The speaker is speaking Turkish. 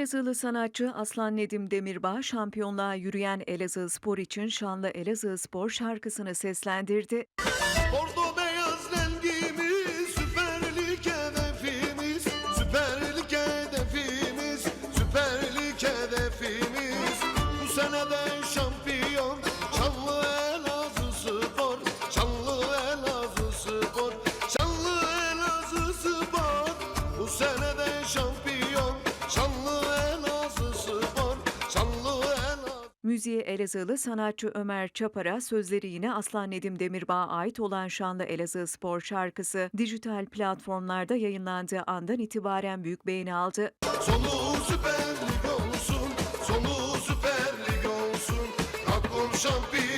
Elazığlı sanatçı Aslan Nedim Demirbağ, şampiyonluğa yürüyen Elazığspor için Şanlı Elazığspor şarkısını seslendirdi. Bordo beyaz rengimiz, Süper Lig hedefimiz, Süper Lig hedefimiz, Süper Lig hedefimiz. Bu senede şampiyon, Şanlı Elazığspor, Şanlı Elazığspor, Şanlı Elazığspor. Bu senede şampiyon, Şanlı Elazığspor, Şanlı Elazığspor. Müziği Elazığlı sanatçı Ömer Çapar'a, sözleri yine Aslan Nedim Demirbağ'a ait olan Şanlı Elazığspor şarkısı dijital platformlarda yayınlandığı andan itibaren büyük beğeni aldı. Sonu Süper Lig olsun, sonu Süper Lig olsun. Aklım şampiyon.